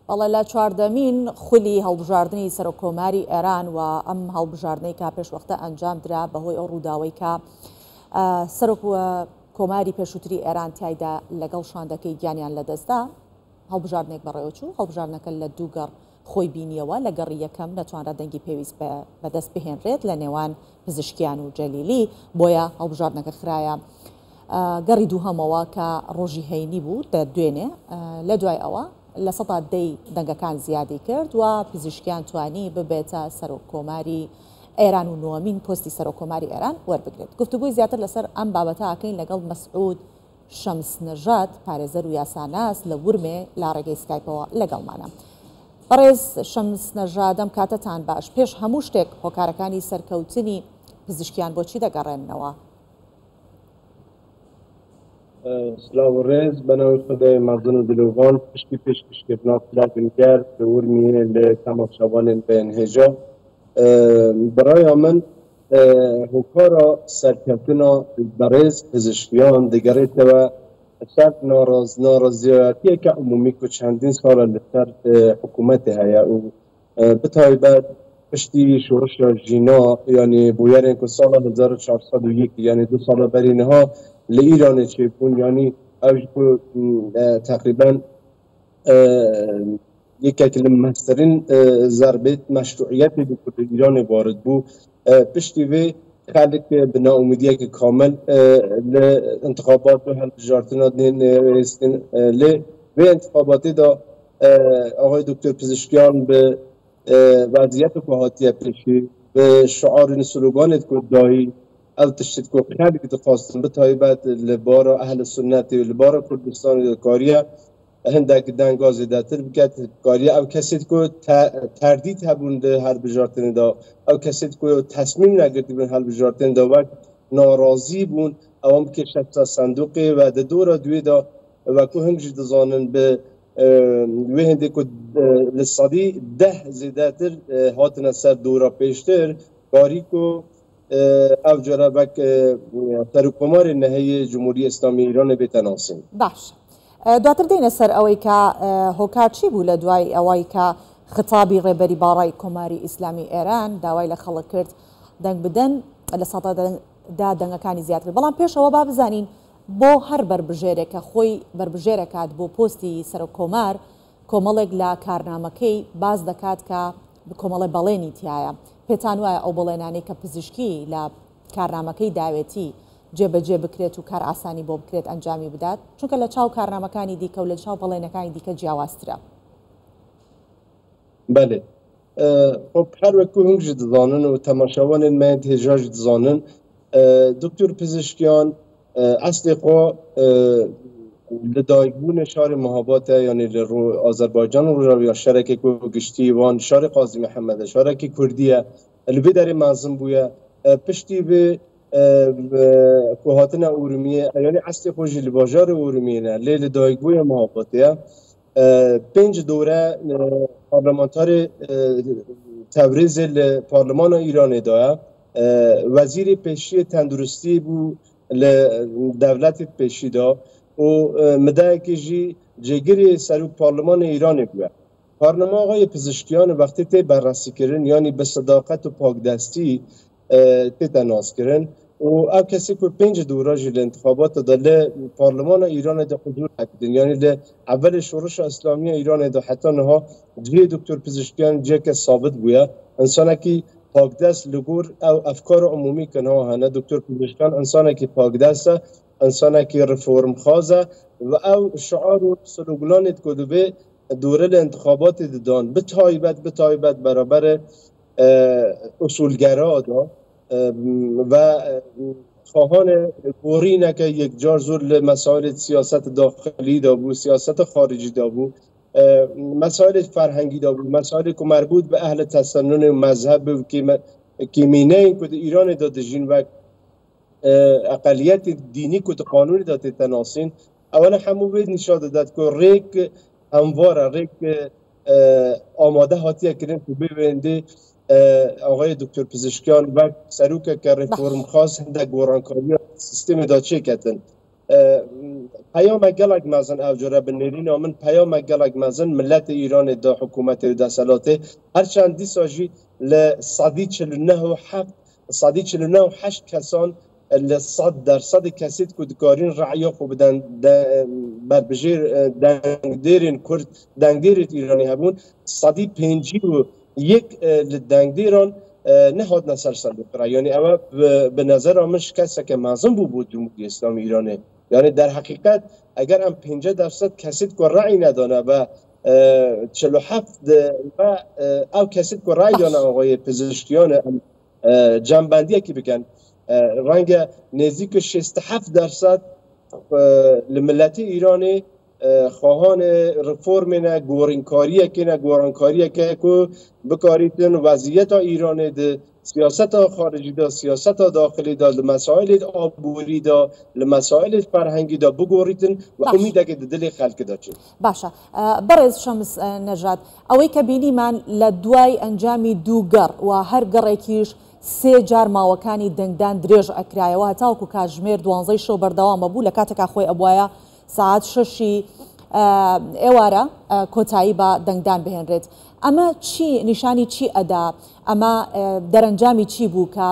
بەڵێ لە چواردەمین خولی هەڵبژاردننی سەرۆکۆماری ئێران و ئەم هەڵبژاردنەی کا پێشوەختە ئەنجام درا بەهۆی ئەو ڕووداوەی کە سەرۆک کۆماری پێشووتری ئێران تایدا لەگەڵ شاندەکەی گیانیان لەدەستدا هەڵبژاردنێک بەڕێوەچوو هەڵبژاردنەکە لە دووگەڕ خۆی بینیەوە لە گەڕی یەکەم نەتوانرا دەنگی پێویست بەدەست بهێنرێت لە نێوان پزیشکیان و جەلیلی بۆیە هەڵبژاردنەکە خراە گەڕی دووهەمەوە کە ڕۆژی هەینی بوو دوێنێ لە دوای ئەوە لە سەدا دەی دەنگەکان زیادی کرد و پزیشکیان توانی ببێتە سەرۆک کۆماری ئێران و نوەمین پۆستی سەرۆک کۆماری ئێران وەربگرێت. گفتوگوی زیاتر لەسەر ئەم بابەتە ئاکەین لەگەڵ مەسعود شەمسنەژاد پارێزەر و یاساناس لە ورمێ لا ڕێگەی سکایپەوە لەگەڵمانە. بەڕێز شەمسنەژادەم کاتتان باش، پێش هەموو شتێک هۆکارەکانی سەرکەوتنی پزیشکیان بۆچی دەگەڕێنەوە؟ سلااو ڕێز بەناوی خدای مەزن و دلۆڤان پشتی پێشکەشکردنا فلاتنگەر لە ورمیە لە تەماشاوانên بەنهێژە برای من هۆکارە سەرکەوتنا بەڕێز پزیشکیان دەگەڕێتەوە سەر ناڕازیەتیەکە عمومی کە چەندین ساڵە لەسەر حکوومەتی هەیە و بتایبەت پشتی شۆڕشە ژینا یعنی بۆیارێن کە ساڵە 1401 یعنی 2 ساڵە بەرینەها لە ئیرانê çêbûn yanî ew ji ku teqrîben yekek li mezterîn zerbêt meşruiyetê bi ku li Îranê varid bû piştî vê xelek bi naumîdiyekî kamil li intixabat û hilbijartina wêstin lê vê intixabatê da Ağay Doktor Pizişkiyan bi weziyetê ku hatiye pêşî bi şiarên sloganê ku dayî ev tiştî ku xelek dixwastin bi taybet li bara ehl-i sunnetê û li bara Kurdistanê kariye hindek denga zêdetir biket kariye ev kesê ku terdît hebûn di hilbijartinê da ew kesê ku tesmîm negirtîbûn hilbijartinê da wek narazî bûn ewan bikêşe sendoqê ve di dora duê da weku hing jî dizanin bi wê hindê ku li sedî 10 zêdetir hatine ser dora pêştir karî ku ev carabek serokkomarê neheyê Cumhuriyê İslamî Îranê bête nasîn. باش دواتر دێنە سەر ئەوەی کە هۆکار چی بوو لە دوای ئەوەی کە خطابی ڕێبەری باڕای کۆماری ئیسلامی ئێران داوای لە خەڵک کرد دەنگ بدەن لە سەدەدا دەنگەکانی زیاتر، بەڵام پێشەوە با بزانین بۆ هەر بربژێرێکە خۆی بربژێرەکات بۆ پۆستی سەرۆک کۆمار کۆمەڵێک لە کارنامەکەی باز دەکات کە کۆمەڵێ بەڵێنی تایە. پێتان وایە ئەو بەڵێنانەی کە پزیشکی لە کارنامەکەی داوێتی جێبەجێ بکرێت و کار ئاسانی بۆ بکرێت ئەنجامی بدات، چونکە لە چاو کارنامەکانی دیکە و لە چاو بەڵێنەکانی دیکە جیاوازترە؟ بەێ خۆ هەر وەکو هەنگ ji dizanin û temaşawanên me hêja jî dizanin Doktor Pizişkiyan eslê xwe li dayikbûnê şarê Mehabate yanî li Azerbaycan û Rojava şerekê ku giştî wan şarê Qazî Mehemmed e şarekî Kurdî ye li vê derê mezin bûye piştî vê ku hatine Urmiyê yanî eslê xwe jî li bajarê Urmiyê ne lê li dayikbûyê Mehabate ye 5 dore parlamenterê Tevrizê li Parlemana Îranê da ye wezîrê pêşiyê tenduristî bû li devletê pêşî da û mideyekê jî cêgirê serok Parlemana Îranê bûye. Parlema Ağayê Pizişkiyan wextê tê berrasîkirin yanî bi sedaqet û pakdestî tête naskirin û ev kesê ku 5 dora jî li intixabata da li Parlemana Îranê de huzur hekdin yanî li evvelê şoreşa İslamiya Îranê de heta niha cihê Doktor Pizişkiyan ciheke sabit bûye insanekî pakdest li gor ew efkara umumî ke niha hene Doktor Pizişkiyan insanekî pakdest e insanekî reformxwaz e ve ew şiar û sloganê ku divê dore li intixabatê didan bi taybet beraberê usulgera da ve xwahanê borîneke yekcar zor li mesailê siyaset daxilî da bû siyaseta xaricî da bû mesailê ferhengî da bû mesailê ku merbût bi ehl-i tesennûnê û mezheb û kîmîneyên ku di Îranê da dijîn wek eqeliyetê dînî ku di qanûnê da tête nasîn ewene hemû wê nîşa didet ku rêk hemvar e rêk amade hatiye kirin ku bê wêndê Ağayê Doktor Pizişkiyan wek serokeke reformxwaz hindek gorankariya sistêmê da çêketin پیام گلگ مزن اوجره بنیرین من پیام گلگ مزن ملت ایران دا حکومت دا سلاته هرچند دی ساجی لصدی 49.8 کسان ل100% کسید که دکارین رعیا خوب بربجیر دنگدیرین کرد دنگدیرت ایرانی هبون 151 لدنگدیران نهاد نصر صندوق رای. یعنی اما به نظر آمش کسی که معظم بود جمهوری اسلامی ایرانه، یعنی در حقیقت اگر هم 50% کسید که رای ندانه و 47 و او کسید که رای دانه آقای پزشکیان جنبندی که بکن رنگ نزدیک 67% لملت ایرانی خواهان رفرم نه گورینکاریه که نه گورانکاریه که بکاریتن وضعیت ایران ده سیاست خارجی دا سیاست داخلی دا لمسائل آبوری دا لمسائل فرهنگی دا بگوریتن و امیده که دل خلق دا چید. باشا برز شمس نجات اوی که بینی من لدوای انجامی دوگر و هر گره سێ جار ماوەکانی دەنگدان درێژ ئەکرایەوە هەتاوکو کاتژمێر 12 شەو بەردەوامە بوو لە کاتێکا خۆی ئەبوایە ساعت 6 ئێوارە کۆتایی بە دەنگدان بهێنرێت. ئەمە چی نیشانی چی ئەدا؟ ئەمە دەرەنجامی چی بوو کە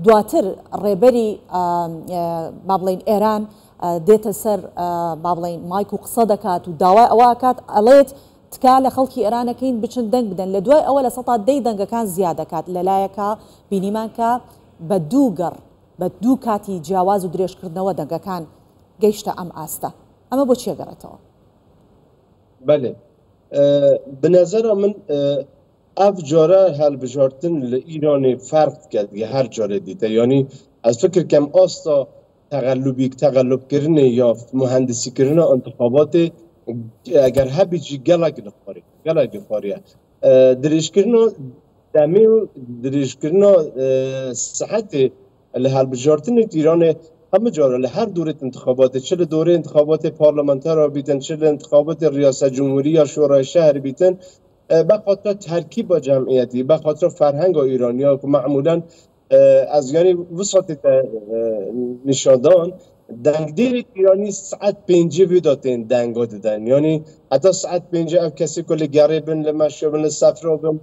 دواتر ڕێبەری با بڵێن ئێران دێتە سەر با بڵێن مایک و قسە دەکات و داوای ئەوە کات ئەڵێت تکا لە خەڵکی ئێرانەکەین بچن دەنگ بدەن لە دوای ئەوە لە 10 دەنگەکان زیاد دەکات لەلایەکە بینیمان کە بە دوو کاتی جیاواز و درێژکردنەوە دەنگەکان گەیشتە ئەم ئاستە. ئەمە بۆ چیە گەڕێتەوە؟ بله به نظر من اف جاره هەڵبژاردن لە ئیرانی فرق کرد هەر جارە دیتە، یعنی از فکر کەم ئاستا تەغەلوبکردن یا مهندسیکردن انتخابات اگر هبیجی گلگ خاریه درێژکردن دەمێ و درێژکردن صحت لە هەڵبژاردن ایران همه جاره لهر دوره انتخابات، چه دوره انتخابات پارلمانتر بیتن، چه انتخابات ریاست جمهوری یا شورای شهر بیتن، به خاطر ترکیب جمعیتی، به خاطر فرهنگ ایرانی‌ها که معمولا از یعنی وسط نشادان دنگدیر ایرانی ساعت 5 ویداتین دنگا دادن، یعنی حتی ساعت 5 اف کسی که لگریبن لمشابن لسفرابن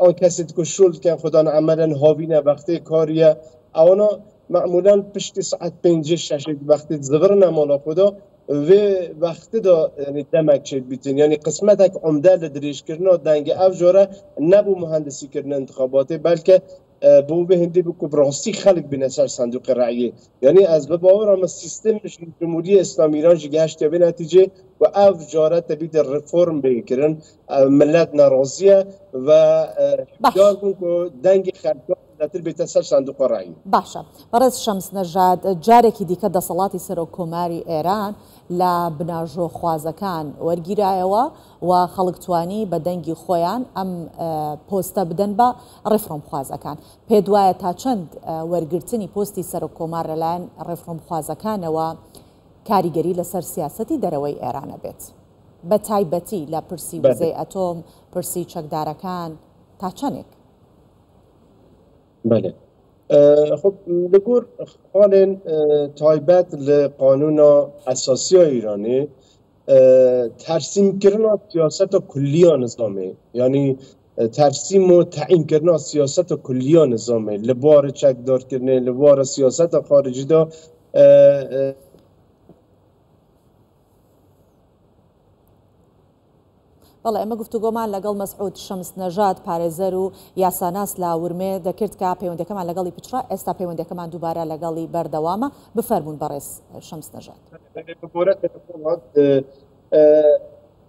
آن کسی که شلد کن خدا عملا هاوینه وقتی کاریه اونا معمولا پشت ساعت 5-6 وقتی زبر نمالا خدا و وقتی دا یعنی دمک چید بیتین، یعنی قسمت یک عمده لدریش کردن دنگ افجاره نبو مهندسی کردن انتخاباتی بلکه بو به هندی بکو براستی خلق بینسر صندوق رعیه، یعنی از به باور هم سیستم جمهوری اسلامی ایران جگهشت به نتیجه و افجاره تبید رفرم بکرن ملت ناراضیه و جار کن که دنگ خلق بیتەسەر صندوق ڕای. باشە بەڕێز شەمس نەژاد جارێکی دیکە دەسەڵاتی سەرۆکۆماری ئێران لە بناژۆ خوازەکان وەرگیرایەوە و خەڵکتوانی بە دەنگی خۆیان ئەم پۆستە بدەن بە ڕێفرۆم خوازەکان. پێ دوایە تا چەند وەرگرتنی پۆستی سەرۆکۆمار لەلایەن ڕێفرۆم خوازەکانەوە کاریگەری لەسەر سیاسەتی دەرەوەی ئێرانە بێت بە تایبەتی لە پرسی وزەی ئەتۆم پرسی چەکدارەکان تا چەندێک؟ بله خب لگور حال تایبت لقانون اساسی ایرانی ترسیم کردن سیاست کلی نظامه، یعنی ترسیم و تعیین کردن سیاست کلی نظامه لبار چکدار کردن لبار سیاست خارجی دا بەڵێ ئەمە گفتوگۆمان لەگەڵ مەسعود شەمس نەژاد پارێزەر و یاساناس لا ورمێ دەکرد کە پەیوەندەکەمان لەگەڵی پچڕە ئێستا پەیوەندەکەمان دووبارە لەگەڵی بەردەوامە بفەرمونون بەڕێز شەمس نەژاد.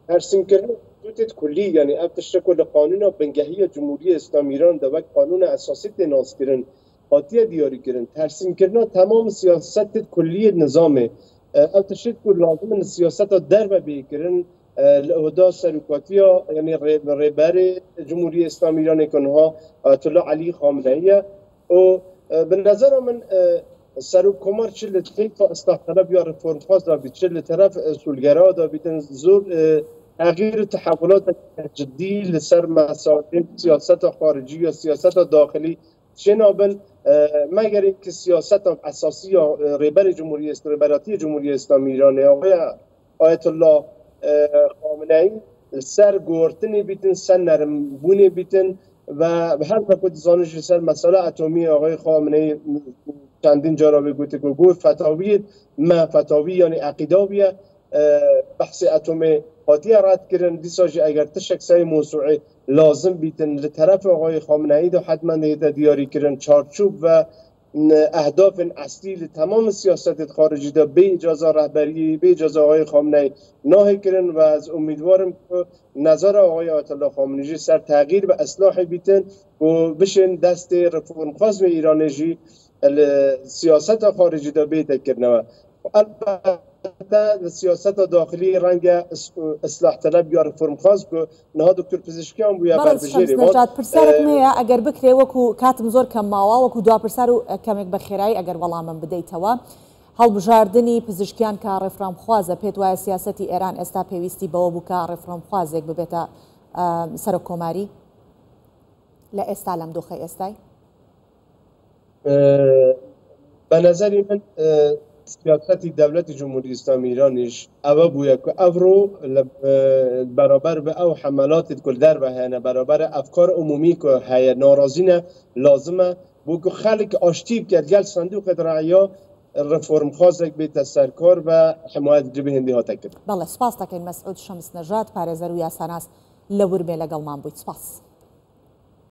ترسیمکردن خطوط کلی یعنی اف تشکل قانون بنگهی جمهوری اسلامی ایران در وقت قانون اساسی تناس کردن خاطیه دیاری کردن ترسیم کردن تمام سیاست کلی نظامه اف تشکل لازم سیاست در و بیکردن لعهده سرکاتی ها یعنی رهبر جمهوری اسلامی ایران کنها آیت الله علی خامنه‌ای و به نظر من سرکومار چه طیف اصلاح طلب یا رفرم خواست دارید چه طرف اصولگرا دارید زور تغییر تحولات جدی لسر مسائل سیاست خارجی یا سیاست داخلی شنابن مگر اینکه سیاست اساسی یا رهبر رهبراتی جمهوری اسلامی ایران آیت الله خامنه ای سر گورتنی بیتن، سر نرم بونی بیتن و به هر فکر زانش سر مسئله اتمی آقای خامنه ای چندین جا را بگوته که گفت فتاوی ما فتاوی یعنی عقیداویه بحث اتمی هاتیه رد کردن دیساجی اگر تشک سای موسوعی لازم بیتن لطرف آقای خامنه ای دا حتما دیاری کردن چارچوب و اهداف اصلی تمام سیاست خارجی دا به اجازه رهبری به اجازه آقای خامنه ای ناهی کردن و از امیدوارم که نظر آقای آیت الله خامنه‌ای سر تغییر و اصلاح بیتن و بشن دست رفرم خواز ایرانجی سیاست خارجی دا بیت کردن. البته سیاست داخلی رنگ اصلاح طلب یا رفرم خواز که نه دکتر پزشکیان بویا بردجێری پرسیارێکمەیە ئەگەر بکرێ وەکو کاتم زۆر کەم ماوە وەکو دوا پرسیار و کەمێک بە خێرایی ئەگەر وەڵامم بدەیتەوە هەڵبژاردننی پزیشکیان کە ڕێفرامخوازە پێت وایە سیاسەتی ئێران ئێستا پێویستی بەوە بوو کە ڕێفرامخوازێک ببێتە سەرۆک کۆماری لە ئێستا لەم دۆخەی ئێستای به نظر من سیاست دولت جمهوری اسلامی ایرانش او بوده که او رو برابر به او حملات کل در بهانه برابر افکار عمومی که های ناراضی لازمه بو که خلق آشتیب کرد گل صندوق رعیا رفرم خوازک بیت سرکار و حمایت جبه هندی ها تکرد. بله سپاس دەکەین مەسعود شەمس نەژاد پارێزەر و یاساناس لە ورمێ لەگەڵمان بوویت سپاس.